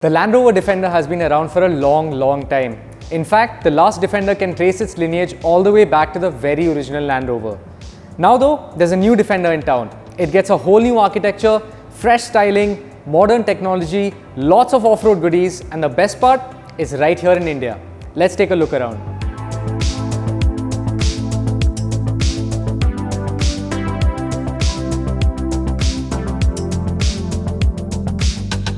The Land Rover Defender has been around for a long time. In fact, the last Defender can trace its lineage all the way back to the very original Land Rover. Now though, there's a new Defender in town. It gets a whole new architecture, fresh styling, modern technology, lots of off-road goodies, and the best part is right here in India. Let's take a look around.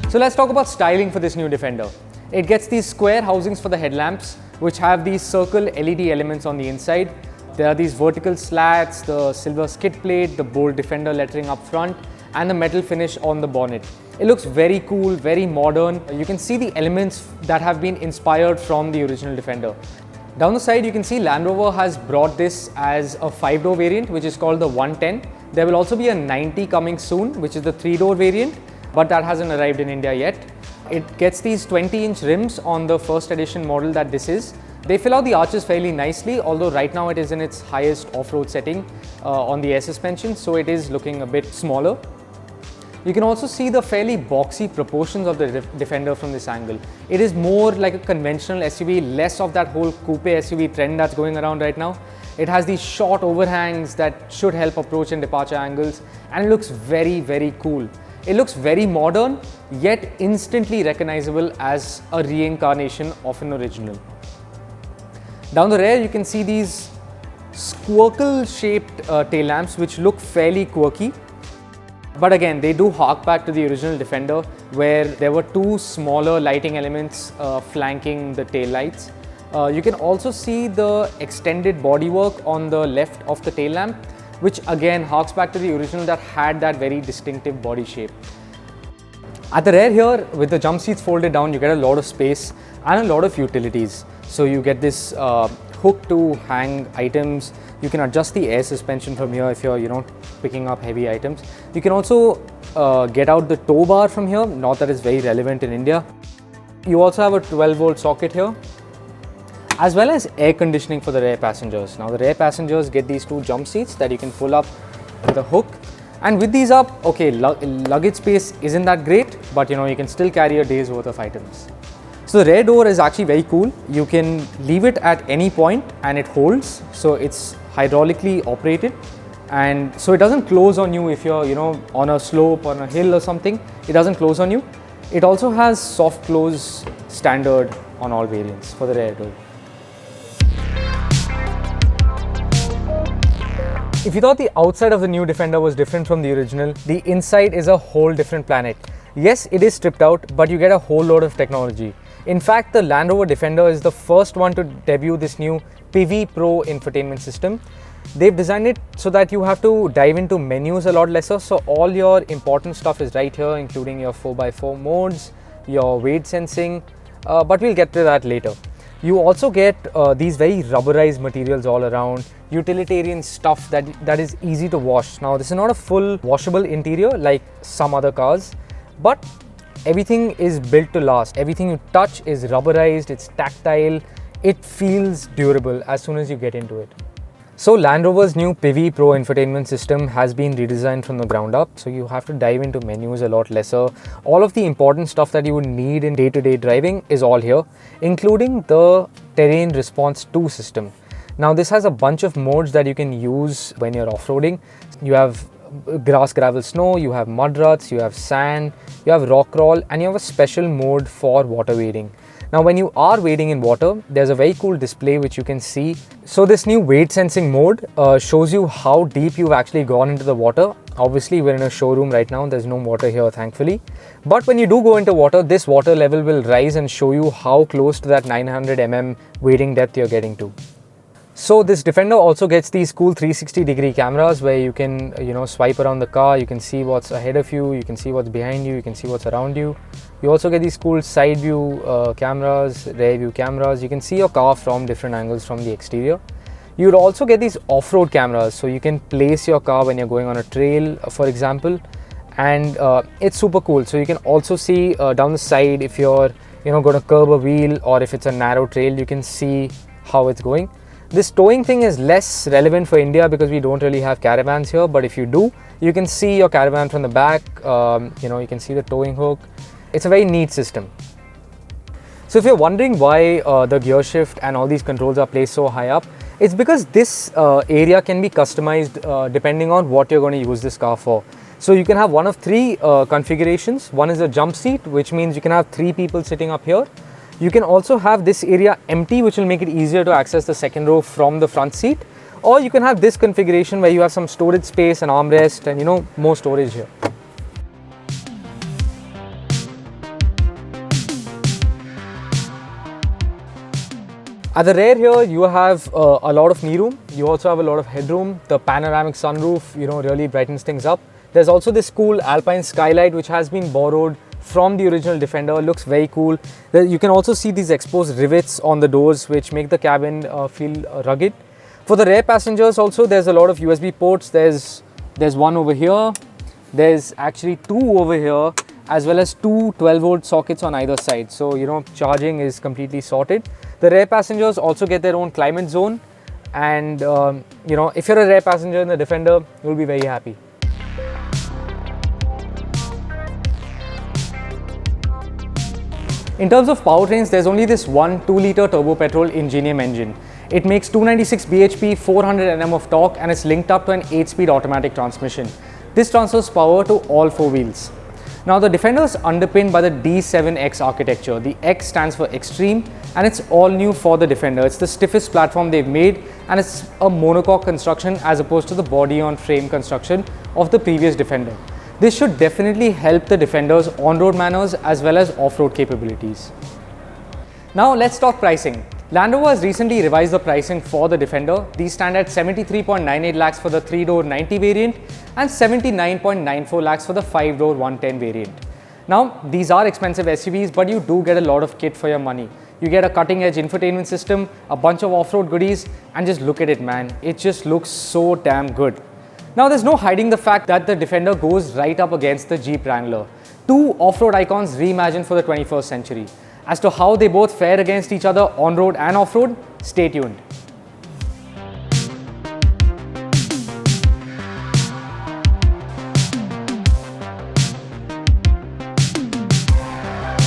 So let's talk about styling for this new Defender. It gets these square housings for the headlamps, which have these circle LED elements on the inside. There are these vertical slats, the silver skid plate, the bold Defender lettering up front, and the metal finish on the bonnet. It looks very cool, very modern. You can see the elements that have been inspired from the original Defender. Down the side, you can see Land Rover has brought this as a 5-door variant, which is called the 110. There will also be a 90 coming soon, which is the 3-door variant, but that hasn't arrived in India yet. It gets these 20-inch rims on the first edition model that this is. They fill out the arches fairly nicely, although right now it is in its highest off-road setting on the air suspension, so it is looking a bit smaller. You can also see the fairly boxy proportions of the Defender from this angle. It is more like a conventional SUV, less of that whole coupe SUV trend that's going around right now. It has these short overhangs that should help approach and departure angles, and it looks very cool. It looks very modern, yet instantly recognizable as a reincarnation of an original. Down the rear, you can see these squircle-shaped tail lamps, which look fairly quirky. But again, they do hark back to the original Defender, where there were two smaller lighting elements flanking the tail lights. You can also see the extended bodywork on the left of the tail lamp, which again harks back to the original that had that very distinctive body shape. At the rear here, with the jump seats folded down, you get a lot of space and a lot of utilities. So you get this hook to hang items. You can adjust the air suspension from here if you're picking up heavy items. You can also get out the tow bar from here, not that it's very relevant in India. You also have a 12-volt socket here, as well as air conditioning for the rear passengers. Now the rear passengers get these two jump seats that you can pull up with a hook. And with these up, okay, luggage space isn't that great, but you can still carry a day's worth of items. So the rear door is actually very cool. You can leave it at any point and it holds. So it's hydraulically operated. And so it doesn't close on you if you're, on a slope, on a hill or something. It doesn't close on you. It also has soft close standard on all variants for the rear door. If you thought the outside of the new Defender was different from the original, the inside is a whole different planet. Yes, it is stripped out, but you get a whole lot of technology. In fact, the Land Rover Defender is the first one to debut this new PV Pro infotainment system. They've designed it so that you have to dive into menus a lot lesser, so all your important stuff is right here, including your 4x4 modes, your weight sensing, but we'll get to that later. You also get these very rubberized materials all around, utilitarian stuff that is easy to wash. Now this is not a full washable interior like some other cars, but everything is built to last. Everything you touch is rubberized, it's tactile, it feels durable as soon as you get into it. So Land Rover's new PV Pro infotainment system has been redesigned from the ground up, so you have to dive into menus a lot lesser. All of the important stuff that you would need in day-to-day driving is all here, including the Terrain Response 2 system. Now this has a bunch of modes that you can use when you're off-roading. You have grass, gravel, snow, you have mud ruts, you have sand, you have rock crawl, and you have a special mode for water wading. Now when you are wading in water, there's a very cool display which you can see. So this new weight sensing mode shows you how deep you've actually gone into the water. Obviously we're in a showroom right now, there's no water here thankfully. But when you do go into water, this water level will rise and show you how close to that 900 mm wading depth you're getting to. So this Defender also gets these cool 360-degree cameras where you can, swipe around the car, you can see what's ahead of you, you can see what's behind you, you can see what's around you. You also get these cool side view cameras, rear view cameras. You can see your car from different angles from the exterior. You'd also get these off-road cameras, so you can place your car when you're going on a trail, for example, and it's super cool. So you can also see down the side if you're, going to curb a wheel or if it's a narrow trail, you can see how it's going. This towing thing is less relevant for India because we don't really have caravans here, but if you do, you can see your caravan from the back, you can see the towing hook. It's a very neat system. So if you're wondering why the gear shift and all these controls are placed so high up, it's because this area can be customized depending on what you're going to use this car for. So you can have one of three configurations. One is a jump seat, which means you can have 3 people sitting up here. You can also have this area empty, which will make it easier to access the second row from the front seat. Or you can have this configuration where you have some storage space, an armrest, and more storage here. At the rear here, you have a lot of knee-room. You also have a lot of headroom. The panoramic sunroof, really brightens things up. There's also this cool Alpine skylight, which has been borrowed from the original Defender. It looks very cool. You can also see these exposed rivets on the doors, which make the cabin feel rugged. For the rear passengers also, there's a lot of USB ports. There's one over here. There's actually 2 over here, as well as 2 12-volt sockets on either side. So, charging is completely sorted. The rear passengers also get their own climate zone. And, if you're a rear passenger in the Defender, you'll be very happy. In terms of powertrains, there's only this one 2-liter turbo petrol Ingenium engine. It makes 296 bhp, 400 Nm of torque, and it's linked up to an 8-speed automatic transmission. This transfers power to all 4 wheels. Now the Defender is underpinned by the D7X architecture. The X stands for Extreme, and it's all new for the Defender. It's the stiffest platform they've made, and it's a monocoque construction as opposed to the body-on-frame construction of the previous Defender. This should definitely help the Defender's on-road manners as well as off-road capabilities. Now let's talk pricing. Land Rover has recently revised the pricing for the Defender. These stand at 73.98 lakhs for the 3-door 90 variant and 79.94 lakhs for the 5-door 110 variant. Now, these are expensive SUVs, but you do get a lot of kit for your money. You get a cutting-edge infotainment system, a bunch of off-road goodies, and just look at it, man. It just looks so damn good. Now, there's no hiding the fact that the Defender goes right up against the Jeep Wrangler. 2 off-road icons reimagined for the 21st century. As to how they both fare against each other on-road and off-road, stay tuned.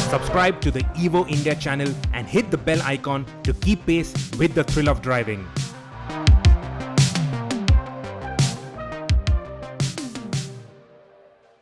Subscribe to the Evo India channel and hit the bell icon to keep pace with the thrill of driving.